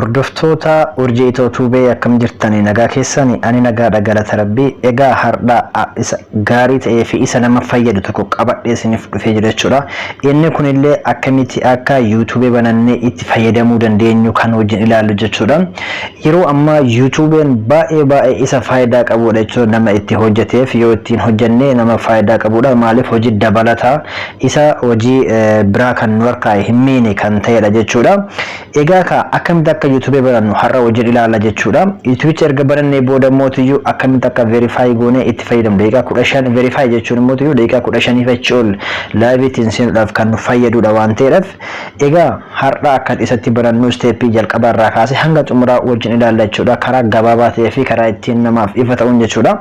Hordoftoota urjii Itootubee akkam jirtanii nagaa keessanii ani nagaadha galata rabbii egaa har'a isa gaarii ta'ee fi isa nama fayyadu tokko qabadhee isiniif dhufee jira jechuudha. Inni kun illee akkamitti akka YouTube banannee itti fayyadamuu dandeenyu kan wajjin ilaallu jechuudha. Yeroo amma YouTubeen baay'ee isa faayidaa qabudha jechuudha nama itti hojjeteef yoo ittiin hojjennee nama faayidaa qabudha maaliif hojii dabalataa isa hojii biraa kan nu harkaa hin miine kan ta'edha jechuudha. Egaa akkamitti akka YouTube banannu har'a wajjin ilaalla jechuudha. YouTube erga banannee booda mootiyyuu akkamitti akka verify goonee itti fayyadamnu daqiiqaa 15 verify jechuun mootiyyuu daqiiqaa 15 fi ol live ittiin seenuudhaaf kan nu fayyadudha waan ta'eef egaa har'a akka isatti banannu steepii jalqaba irraa kaasee hanga xumuraa wajjin ilaalla jechuudha. Karaa gabaabaa ta'ee fi karaa ittiin namaaf ifa ta'uun jechuudha.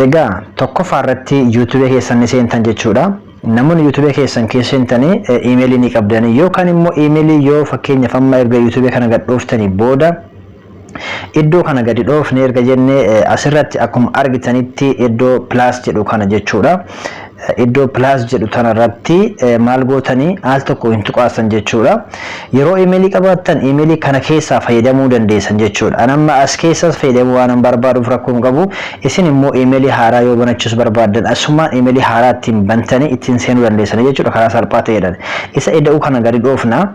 Egaa tokkoffaa irratti YouTube keessan ni seentan jechuudha. Namoonni YouTube keessan keessantanii emailii ni qabdanii yookaan immoo emailii yoo fakkeenyaaf amma erga YouTube kana gad dhooftanii booda iddoo kana gadi dhoofne erga jennee asirratti akkuma argitanitti iddoo plus jedhu kana jechuudha. Iddoo plus jedhu tanarratti maal gootanii al tokko hin tuqaasan jechuudha. Yeroo emailii qabaattan emailii kana keessaa fayyadamuu dandeessan jechuudha. Anamma as keessas fayyadamuu waan barbaaduuf rakkoon qabu. Isin immoo emailii haaraa yoo banachuus barbaadan asumaan emailii haaraa ittiin bantanii ittiin seenuu dandeessan jechuudha karaa salphaa ta'eedhaan. Isa iddoo kana gadi dhoofna.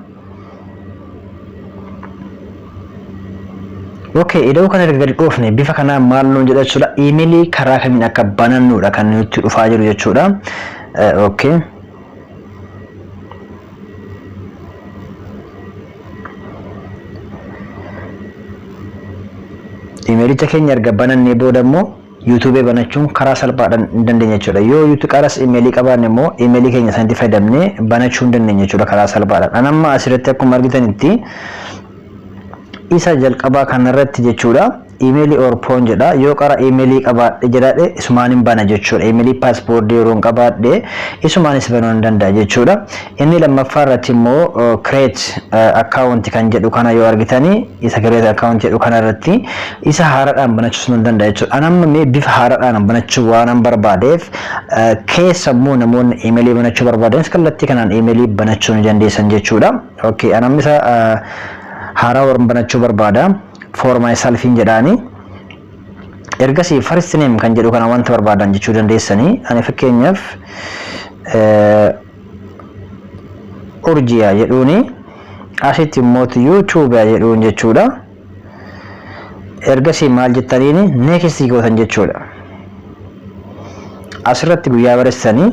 Okay, iddoo kana erga gadi dhoofne bifa kanaan maal nuun jedha jechuudha. Emailii karaa kamiin akka banannuudha kan nutti dhufaa jiru jechuudha. Okay. Emailicha keenya erga banannee booda immoo YouTube banachuun karaa salphaadhaan hin dandeenya jechuudha. Yoo YouTube qaras emailii qabaanne immoo emailii keenya sanatti fayyadamnee banachuu hin dandeenya jechuudha karaa salphaadhaan. Anamma asirratti akkuma argitanitti isa jalqabaa kanarratti jechuudha emailii orpoon jedha yoo qara emailii qabaadhe jedhadhe isumaanin bana jechuudha. Emailii paaspoortii yeroo qabaadhe isumaanis banuu hin danda'a jechuudha. Inni lammaffaa irratti immoo create account kan jedhu kana yoo argitanii isa create account jedhu kana irratti isa haaraadhaan banachuu hin danda'a jechuudha. Anamma mee bifa haaraadhaan banachuu waan barbaadeef keessa immoo namoonni emailii banachuu barbaadan kallattii kanaan emailii banachuu ni dandeessan jechuudha. Okay, anamma isa haaraa warra banachuu barbaada for myself in jedhani ergasii first name kan jedhu kana wanta barbaadan jechuu dandeessanii ani fakkeenyaaf urjiya jedhuuni asitti immoo YouTube jedhuun jechuudha. Ergasii maal jettaniini next gootan jechuudha. Asirratti guyyaa barreessanii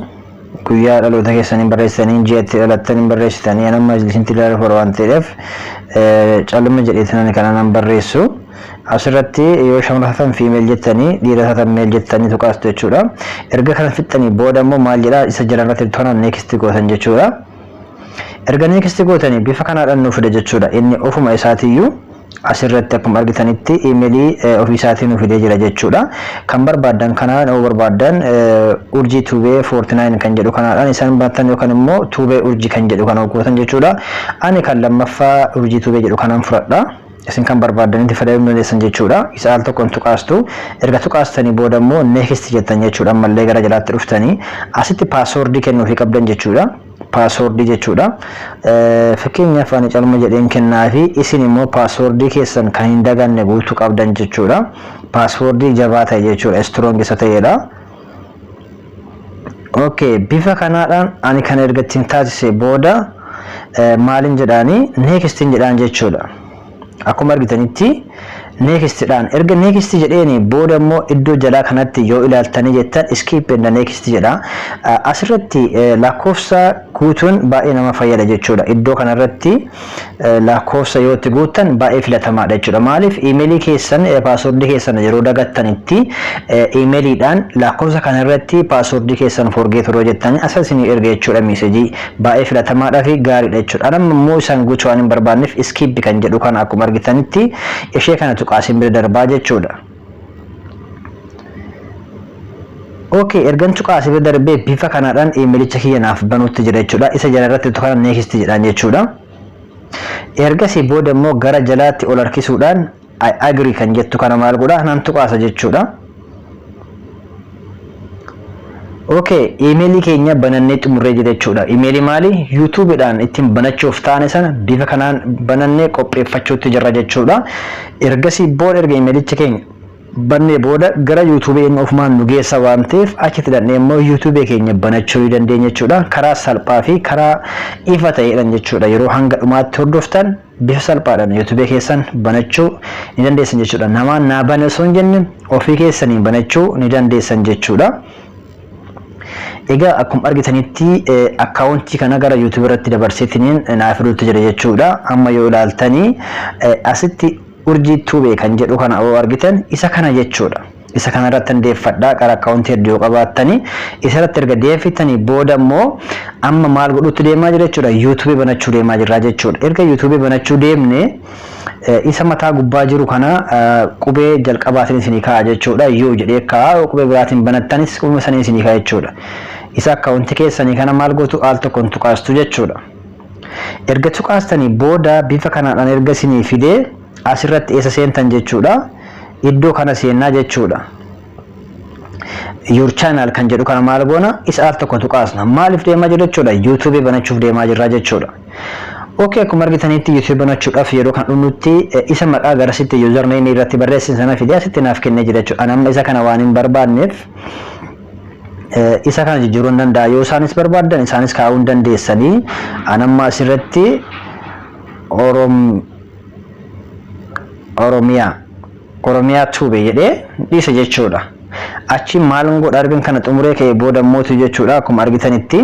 guyyaa dhaloota keessanii barreessanii ji'atti dhalattanii barreessitanii anamma isinti ilaaluuf waan ta'eef calluma jedheetanii kana nan barreessu. Asirratti yoo shamarran taatan female jettanii dhiira taatan male jettanii tuqaastu jechuudha. Erga kana fixxanii booda immoo maal jedhaa isa jalarratti tonan next gootan jechuudha. Erga next gootanii bifa kanaadhaan nuuf fide jechuudha. Inni ofuma isaatiiyyuu asirratti akkuma argitanitti emailii ofiisaatiin nuuf fidee jira jechuudha. Kan barbaadan kanaan yoo barbaadan urjii tubee 49 kan jedhu kanaadhaan isaan baatan yookaan immoo tubee urjii kan jedhu kana gootan jechuudha. Ani kan lammaffaa urjii tubee jedhu kanaan fudhadha. Isin kan barbaadanitti fayyadamuu dandeessan jechuudha. Isa al tokkoon tuqaastu erga tuqaastanii booda immoo next jettan jechuudha. Ammallee gara jalaatti dhuftanii asitti paaswoordii kennuufii qabdan jechuudha. Paaswoordii jechuudha. Fakkeenyaaf ani calma jedheen kennaafi isin immoo paaswoordii keessan kan hin daganne guutuu qabdan jechuudha. Paaswoordii jabaa ta'e jechuudha. Strong isa ta'edha. Okay, bifa kanaadhaan ani kan erga ittiin taasise booda maalin jedhaanii next jedhaan jechuudha. Akkuma argitanitti next dhaan erga next jedheeni booda immoo iddoo jalaa kanatti yoo ilaaltanii jettan skip and next jedha. Asirratti lakkoofsa guutuun baay'ee nama fayyada jechuudha. Iddoo kanarratti lakkoofsa yoo itti guuttan baay'ee filatamaadha jechuudha. Maaliif emailii keessan paaswoordii keessan yeroo dagattanitti emailiidhaan lakkoofsa kanarratti paaswoordii keessan forget yeroo jettanii asasini erga jechuudha meesejii baay'ee filatamaadha fi gaariidha jechuudha. Anamma immoo isaan guutuu waan hin barbaanneef skip kan jedhu kana akkuma argitanitti ishee kana tuqaasin bira darbaa jechuudha. Okay, ergan tuqaasi bira darbee bifa kanaadhaan emailicha kiyyaaf banuutti jira jechuudha. Isa jalarratti tuqaan next jedhaan jechuudha. Ergasii booda immoo gara jalaatti ol harkisuudhaan I agree kan jettu kana maal godhaa nan tuqaasa jechuudha. Okay, emailii keenya banannee xumurree jira jechuudha. Emailii maali? YouTube dhaan ittiin banachuuf taane sana bifa kanaan banannee qopheeffachuutti jirra jechuudha. Ergasii booda erga emailicha keenya bannee booda gara YouTube inni ofumaan nu geessa waan ta'eef achitti dhaqnee immoo YouTube keenya banachuu dandeenya jechuudha. Karaa salphaa fi karaa ifa ta'eedhaan jechuudha. Yeroo hanga dhumaatti hordoftan bifa salphaadhaan YouTube keessan banachuu ni dandeessan jechuudha. Namaan naa bane osoo hin jenne ofii keessaniin banachuu ni dandeessan jechuudha. Egaa akkuma argitanitti akkaawuntii kana gara YouTube irratti dabarseetiniin naaf fiduutti jira jechuudha. Amma yoo ilaaltanii asitti urjii tuubee kan jedhu kana yoo argitan isa kana jechuudha. Isa kana irratti dhagefadhaa qara akkaawuntii hedduu qabaattanii isa irratti erga deefitanii booda immoo amma maal godhutti deemaa jira jechuudha. YouTube banachuu deemaa jirra jechuudha. Erga YouTube banachuu deemne isa mataa gubbaa jiru kana qubee jalqabaatiin isinii kaa'a jechuudha. Yoo jedhee kaa'a qubee biraatiin banattanis qubee sanii isinii kaa'a jechuudha. Isa akkaawuntii keessanii kana maal gootu al tokkoon tuqaastu jechuudha. Erga tuqaastanii booda bifa kanaadhaan erga isinii fidee asirratti eessa seentan jechuudha. Iddoo kana seenaa jechuudha. Your channel kan jedhu kana maal goona isa al tokko tuqaasna. Maaliif deemaa jira jechuudha? YouTube banachuuf deemaa jirra jechuudha. Okay, akkuma argitanitti YouTube banachuudhaaf yeroo kan dhumnutti isa maqaa garasitti username irratti barreessin sana fidee asitti naaf kennee jira jechuudha. Ani amma isa kana waan hin barbaanneef isa kana jijjiiruu hin danda'a. Yoo isaanis barbaadan isaanis kaa'uu hin dandeessanii. Ani amma asirratti Oromiyaa tuube jedhee dhiisa jechuudha. Achi maal godha argan kana xumuree ka'ee booda mootu jechuudha. Akkuma argitanitti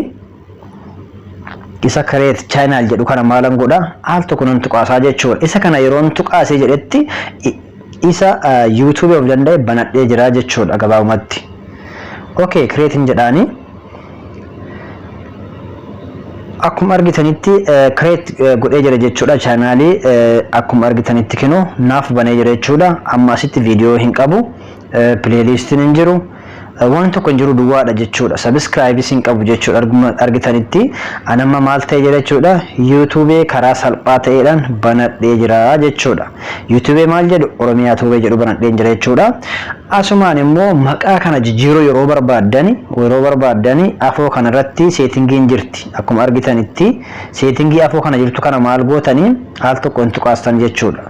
isa create channel jedhu kana maal godha al tokko nan tuqaasaa jechuudha. Isa kana yeroo tuqaasee jedhetti isa YouTube of danda'e banadhee jira jechuudha gabaabumatti. Okay, create jedhaani akkuma argitanitti create godhee jira jechuudha. Channelii akkuma argitanitti kinu naaf banee jira jechuudha. Amma asitti video hin qabu, playlist hin jiru, waan tokko hin jiru duwwaadha jechuudha. Subscribe hin qabu jechuudha. Argitanitti anamma maal ta'e jira jechuudha. YouTube karaa salphaa ta'eedhaan banadhee jira jechuudha. YouTube maal jedhu Oromiyaa tuubee jedhu banadhee jira jechuudha. Asumaan immoo maqaa kana jijjiiruu yeroo barbaaddani afoo kana irratti settingiin jirti. Akkuma argitanitti settingii afoo kana jirtu kana maal gootanii al tokkoon tuqaastan jechuudha.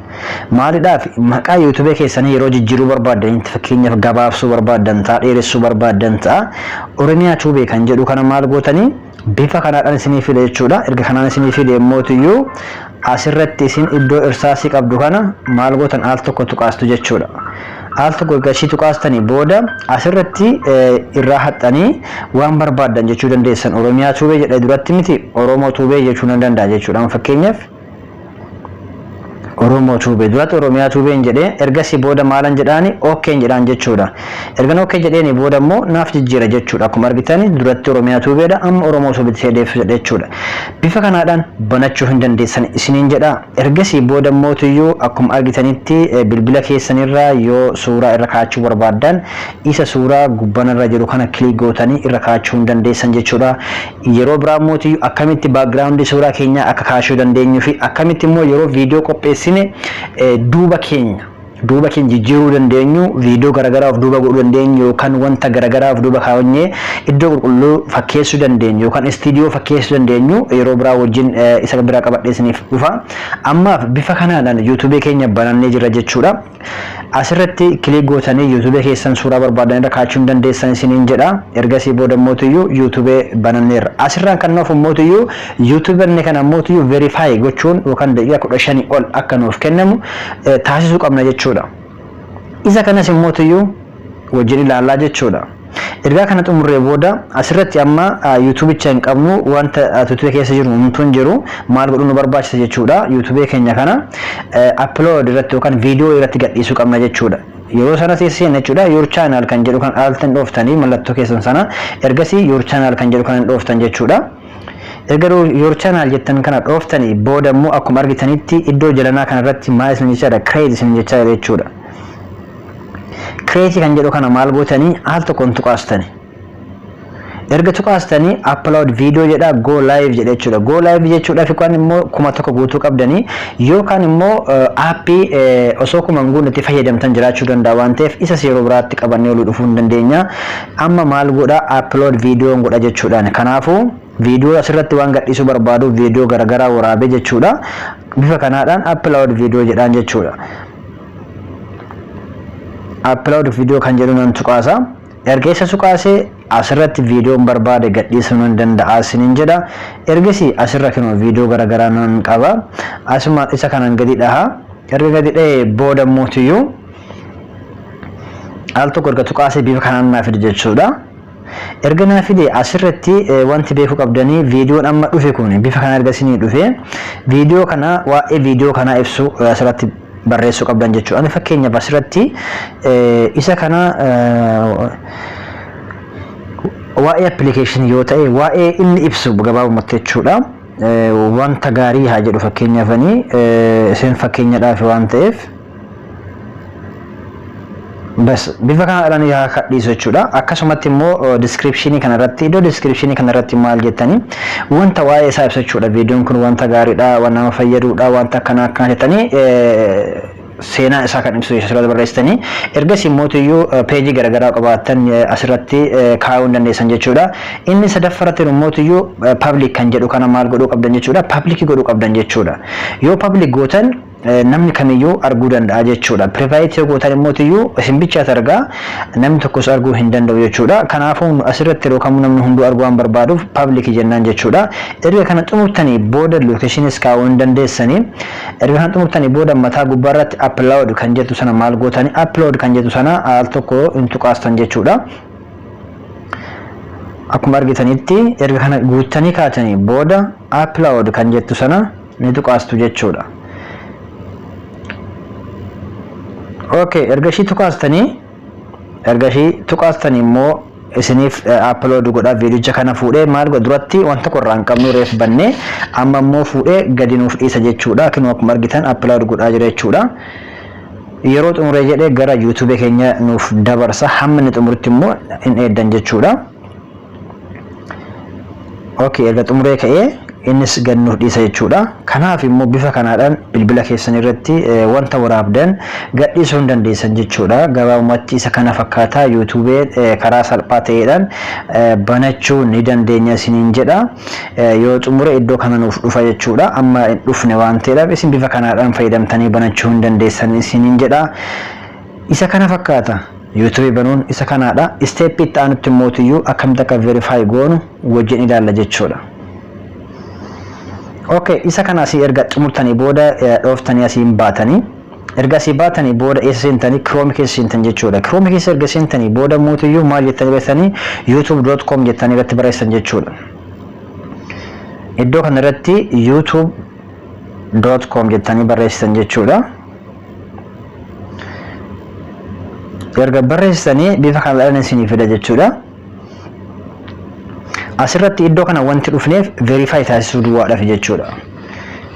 Maaliidhaaf maqaa YouTube keessanii yeroo jijjiiruu barbaaddanii fakkeenyaaf gabaabsuu barbaaddan ta'a, dheeressuu barbaadan ta'a. Oromiyaa tuubee kan jedhu kana maal gootanii bifa kanaadhaan isinii fide jechuudha. Erga kanaan isinii fide mootiyyuu asirratti isin iddoo irsaasii qabdu kana maal gootan al tokko tuqaastu jechuudha. Al tokko gashii tuqaastanii booda asirratti irraa haxxanii waan barbaadan jechuu dandeessan. Oromiyaa tuubee jedhee duratti miti Oromoo tuubee jechuu nan danda'a jechuudha. Fakkeenyaaf Oromoo tuubee duratti Oromiyaa tuubeen jedhee ergasii booda maalan jedhaani okay jedhaan jechuudha. Ergan okay jedheeni booda immoo naaf jijjiira jechuudha. Akkuma argitani duratti Oromiyaa tuubeedha amma Oromoo tuubeetti hedeef jechuudha. Bifa kanaadhaan banachuu hin dandeessan isiniin jedha. Ergasii booda mootiyyuu akkuma argitanitti bilbila keessanirraa yoo suuraa irra kaachuu barbaadan isa suuraa gubbanarra jiru kana click gootanii irra kaachuu hin dandeessan jechuudha. Yeroo biraa mootiyyuu akkamitti background suuraa keenya akka kaachuu dandeenyu fi akkamitti immoo yeroo video qopheessine duuba keenya jijjiiruu dandeenyu, video garagaraa of duuba godhuu dandeenyu yookaan wanta garagaraa of duuba kaawwannee iddoo qulqulluu fakkeessuu dandeenyu yookaan studio fakkeessuu dandeenyu yeroo biraa wajjin isa biraa qabadheesiniif dhufa. Ammaaf bifa kanaadhaan YouTube keenya banannee jira jechuudha. Asirratti click gootanii YouTube keessan suuraa barbaadan irra kaachuu hin dandeessan isiniin jedha. Ergasii booda mootiyyuu YouTube bananneerra. Asirraan kan nuuf mootiyyuu YouTube ne kana mootiyyuu verify gochuun yookaan daqiiqaa 15 ol akka nuuf kennamu taasisuu qabna jechuudha. Isa kanas mootiyyuu wajjin ilaalaa jechuudha. Ergaa kana xumurree booda asirratti amma YouTube hin qabnu wanta YouTube keessa jiru humtuun jiru maal godhuu nu barbaachisa jechuudha. YouTube keenya kana upload irratti yookaan video irratti gadhiisuu qabna jechuudha. Yeroo sana teessee jechuudha your channel kan jedhu kan altan dhooftanii mallattoo keessan sana ergasii your channel kan jedhu kan dhooftan jechuudha. Erga your channel jettan kana dhooftanii booda immoo akkuma argitanitti iddoo jalanaa kana irratti maal isin jechaadha create isin jechaadha. Create kan jedhu kana maal gootanii al tokkoon tuqaastani. erga tuqaastanii upload video jedha go live jedha jechuudha. Go live jechuudha fi kan immoo kuma tokko guutuu qabdanii yookaan immoo appii osoo kuma nguunnatti fayyadamtan jiraachuu danda'a waan ta'eef isa yeroo biraatti qabannee oluu dhufuu hin dandeenya. Amma maal godha upload video godha jechuudhaan. Kanaafuu video asirratti waan gadhiisuu barbaadu video garagaraa waraabee jechuudha. Bifa kanaadhaan upload video jedhaan jechuudha. Upload video kan jedhu nan tuqaasa. Erga isa tuqaasee asirratti video barbaade gadhiisuu nan danda'a sinin jedha. Ergasii asirra kennu video garagaraa nan qaba. Asuma isa kanan gadi dhaha. Erga gadi dhahee booda mootiyyuu al tokko erga tuqaasee bifa kanaan naaf fide jechuudha. Erga naaf fide asirratti wanti beekuu qabdanii viidiyoon amma dhufe kun bifa kana erga isinii dhufe viidiyoo kana waa'ee viidiyoo kana ibsu asirratti barreessuu qabdan jechuudha. Ani fakkeenyaaf asirratti isa kana waa'ee application yoo ta'e waa'ee inni ibsu gabaabumatti jechuudha. Wanta gaarii haa jedhu fakkeenyaafanii isin fakkeenyadhaaf waan ta'eef bas bifa kanadhaan yaa kadhiisu jechuudha. Akkasumatti immoo description kanarratti iddoo description kanarratti maal jettanii wanta waa'ee isaa ibsa jechuudha. Viidiyoon kun wanta gaariidha, waan nama fayyaduudha, wanta akkana jettanii seenaa isaa kan ibsu asirratti barreessitanii ergasii mootiyyuu peejii garagaraa qabaatan asirratti kaa'uu dandeessan jechuudha. Inni sadaffaratti mootiyyuu public kan jedhu kana maal godhuu qabdan jechuudha. Public godhuu qabdan jechuudha. Yoo public gootan namni kamiyyuu arguu danda'a jechuudha. Private yoo gootan mootiyyuu isin bichaat argaa namni tokkos arguu hin danda'u jechuudha. Kanaafuu asirratti yeroo kamuu namni hunduu arguu waan barbaaduuf public jennaan jechuudha. Erga kana xumurtanii booda locationis kaa'uu hin dandeessanii erga kana xumurtanii booda mataa gubbaarratti upload kan jettu sana maal gootanii upload kan jettu sana al tokko hin tuqaastan jechuudha. Akkuma argitanitti erga kana guuttanii kaatanii booda upload kan jettu sana ni tuqaastu jechuudha. Okay, erga ishii tuqaastanii immoo isiniif upload godha viidiyocha kana fuudhee maal godha duratti wanta qorraan qabnu reef bannee amma immoo fuudhee gadi nuuf dhiisa jechuudha. Akkuma argitan upload godhaa jira jechuudha. Yeroo xumuree jedhee gara YouTube keenya nuuf dabarsa hamma inni xumurutti immoo hin eeddan jechuudha. Okay, erga xumuree ka'ee innis gad nuuf dhiisa jechuudha. Kanaaf immoo bifa kanaadhaan bilbila keessan irratti wanta waraabdan gadhiisuu hin dandeessan jechuudha. Gabaabumatti isa kana fakkaata YouTube karaa salphaa ta'eedhaan banachuu ni dandeenya isiniin jedha. Yoo xumure iddoo kana nuuf dhufa jechuudha. Amma hin dhufne waan ta'eef isin bifa kanaadhaan fayyadamtanii banachuu hin dandeessan isiniin jedha. Isa kana fakkaata. YouTube banuun isa kanaadha. Step itti aanutti mootiyyuu akkamitti akka verify goonu wajjin ilaalla jechuudha. Okay, isa kana asii erga xumurtanii booda dhooftanii asiin baatanii erga asii baatanii booda eessa seentanii Chrome keessa seentan jechuudha. Chrome keessa erga seentanii booda mootiyyuu maal jettanii barreessanii youtube.com jettanii irratti barreessan jechuudha. Iddoo kana irratti youtube.com jettanii barreessan jechuudha. Erga barreessanii bifa kanaan isinii fida jechuudha. Asirratti iddoo kana wanti dhufneef verify taasisuu duwwaadhaaf jechuudha.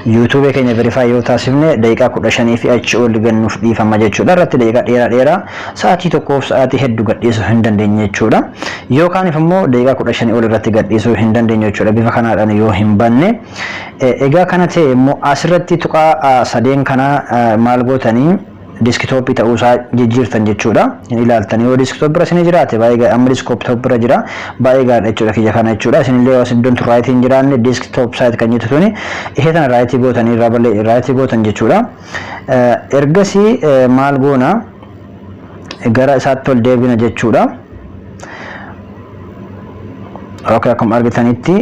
YouTube keenya verify yoo taasifne daqiiqaa 15 fi achi ol gannuuf dhiifama jechuudha. Irratti daqiiqaa dheeraa sa'aatii tokkoof sa'aatii hedduu gadhiisuu hin dandeenye jechuudha. Yookaan immoo daqiiqaa 15 ol irratti gadhiisuu hin dandeenye jechuudha. Bifa kanaadhaan yoo hin banne egaa kana ta'e immoo asirratti tuqaa sadeen kana maal gootanii desktop ta'uu isaa jijjiirtan jechuudha. Hin ilaaltanii yoo desktop bira isin jiraate baay'ee amma desktop bira jira baay'ee gaadha jechuudha kiyya kana jechuudha. Isin illee as iddoon right hin jiraanne desktop site kan jettu tuni ishee tana right gootanii irraa ballee right gootan jechuudha. Ergasii maal goona gara isaatti ol deebina jechuudha. Okay, akkuma argitanitti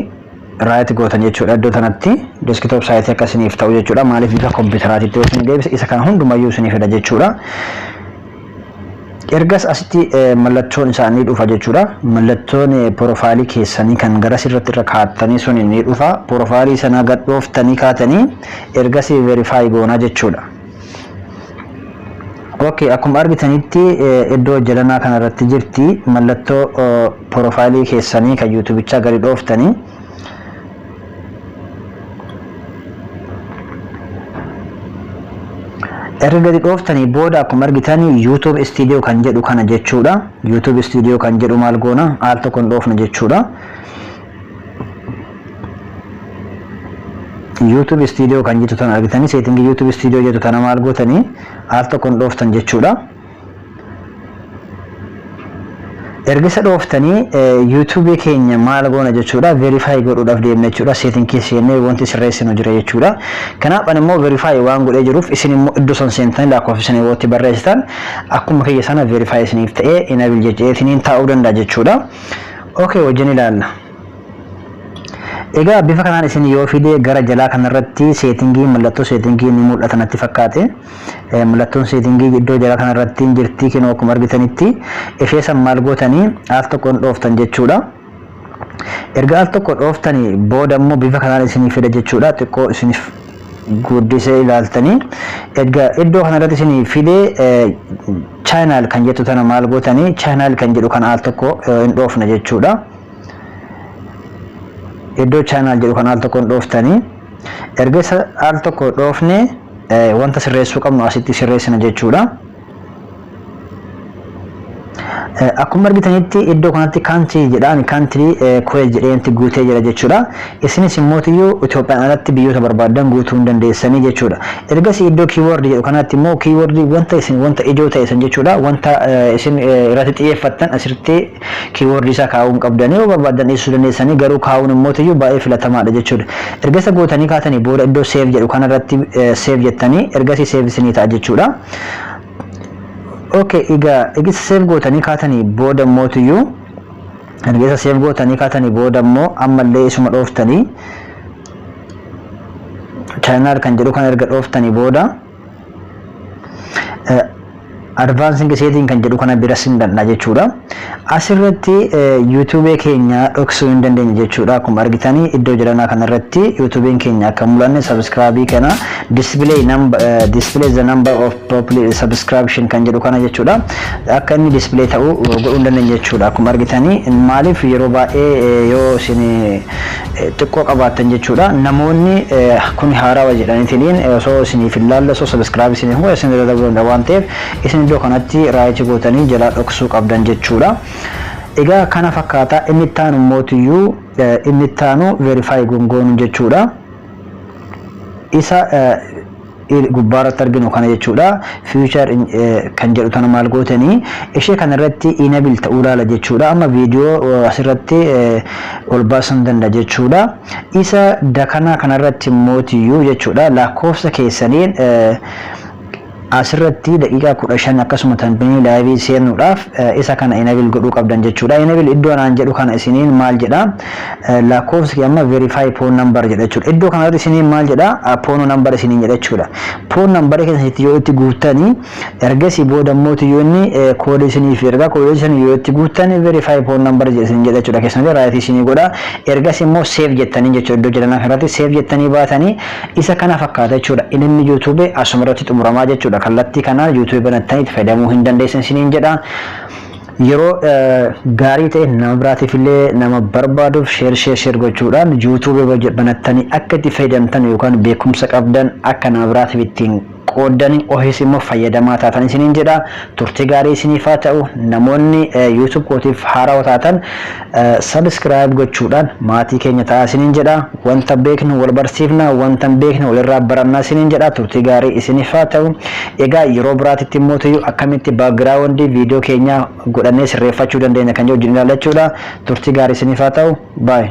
right gootan jechuudha. Iddoo tanatti desktop site akkasiniif ta'u jechuudha. Maaliif bifa kompiitaraatitti yoo isin deebise isa kana hundumayyuu isinii fida jechuudha. Ergas asitti mallattoon isaanii dhufa jechuudha. Mallattoon profailii keessanii kan gara sirratti irra kaa'attanii sun ni dhufa. Profailii sana gad dhooftanii kaatanii ergas verify goona jechuudha. Okay, akkuma argitanitti iddoo jalanaa kana irratti jirti mallattoo profailii keessanii kan YouTubechaa gadi dhooftanii erga gadi dhooftanii booda akkuma argitanii YouTube studio kan jedhu kana jechuudha. YouTube studio kan jedhu maal goona al tokkoon dhoofna jechuudha. YouTube studio kan jettu tan argitanii setting YouTube studio jettu kana maal gootanii al tokkoon dhooftan jechuudha. erga isa dhooftanii YouTube keenya maal goona jechuudha verify godhuudhaaf deemna jechuudha setting keessanii wanti sirreessinu jira jechuudha kanaaf ani immoo verify waan godhee jiruuf isin immoo iddoo san seentanii lakkoofsanii wootti barreessitan akkuma kiyya sana verify isiniif ta'ee enable jechuudha ta'uu danda'a jechuudha okay wajjin ilaalla egaa bifa kanaan isin yoo fide gara jalaa kanarratti settingii mallattoo settingii ni mul'ata natti fakkaate mallattoon settingii iddoo jalaa kanarratti jirti kinoo akkuma argitanitti ifeesan maal gootanii al tokkoon dhooftan jechuudha erga al tokko dhooftanii booda immoo bifa kanaan isin fide jechuudha xiqqoo isiniif guddisee ilaaltanii egaa iddoo kanarratti isin fide channel kan jettu tana maal gootanii channel kan jedhu kan al tokko hin dhoofna jechuudha iddoo channel jedhu kan al tokkoon dhooftanii erga al tokko dhoofne wanta sirreessuu qabnu asitti sirreessina jechuudha akkuma argitanitti iddoo kanatti country jedhaan country Kuwait jedheenti guutee jira jechuudha isinis immoo Itoophiyaan alatti biyyoota barbaadan guutuu dandeessanii jechuudha ergas iddoo keyword jedhu kanatti immoo keyword wanta ijoo ta'e san jechuudha wanta isin irratti xiyyeeffattan asirratti keyword isa kaa'uun qabdanii yoo barbaadan dhiisuu dandeessanii garuu kaa'uun immoo baay'ee filatamaadha jechuudha ergas gootanii kaatanii booda iddoo save jedhu kanarratti save jettanii ergas save isinii ta'a jechuudha okay egisa save gootanii kaatanii booda mootiyyuu egisa save gootanii kaatanii booda immoo ammallee isuma dhooftanii channel kan jedhu kan erga dhooftanii booda advancing setting kan jedhu kana bira sin danna jechuudha asirratti YouTube keenya dhoksuu hin dandeenye jechuudha akkuma argitanii iddoo jalaa kanarratti YouTube keenya akka mul'anne subscribe kana display the number of popular subscription kan jedhu kana jechuudha akka inni display ta'u godhuu hin dandeenye jechuudha akkuma argitanii maaliif yeroo baay'ee yoo isin xiqqoo qabaatan jechuudha namoonni kun haarawaa jedhaniitiin osoo isiniif ilaalla osoo subscribe isiniif hoo isin irra waan ta'eef isin iddoo kanatti raayii gootanii jalaa dhoksuu qabdan jechuudha egaa kana fakkaata inni taanu mootiyyuu inni taanu verify gongoonu jechuudha isa gubbaarratti arginu kana jechuudha future kan jedhu tana maal gootanii ishee kanarratti enable ta'uu laala jechuudha amma viidiyoo asirratti ol baasan danda'a jechuudha isa dakana kanarratti mootiyyuu jechuudha lakkoofsa keessaniin asirratti daqiiqaa 15 akkasuma tanbinii live seenuudhaaf isa kana enable godhuu qabdan jechuudha enable iddoo naan jedhu kana isiniin maal jedha lakkoofsi amma verify phone number jedha jechuudha iddoo kanarratti isiniin maal jedha phone number isiniin jedha jechuudha phone number keessatti yoo itti guuttanii ergasii booda mootiyyuu inni koodii isiniif erga koodii isin yoo itti guuttanii verify phone number isin jedha jechuudha keessatti raayii isinii godha ergasii immoo save jettanii jechuudha iddoo jalaa kanarratti save jettanii baatanii isa kana fakkaata jechuudha inni YouTube asumarratti xumuramaa jechuudha kallattii kana YouTube banatanii itti fayyadamuu hin dandeessan isiniin jedha yeroo gaarii ta'e nama biraatiif illee nama barbaaduuf share gochuudhaan YouTube banatanii akka itti fayyadamtan yookaan beekumsa qabdan akka nama biraatiif ittiin qoodanii ofiis immoo fayyadamaa taatan isiniin jedha turtii gaarii isiniif haa ta'u namoonni YouTube kootiif haarawaa taatan subscribe gochuudhaan maatii keenya ta'aa isiniin jedha wanta beeknu wal barsiifna wanta beeknu walirraa barannaa isiniin jedha turtii gaarii isiniif haa ta'u egaa yeroo biraatitti immoo akkamitti background viidiyoo keenya godhannee sirreeffachuu dandeenya kan jedhu ilaalachuudha turtii gaarii isiniif haa ta'u bye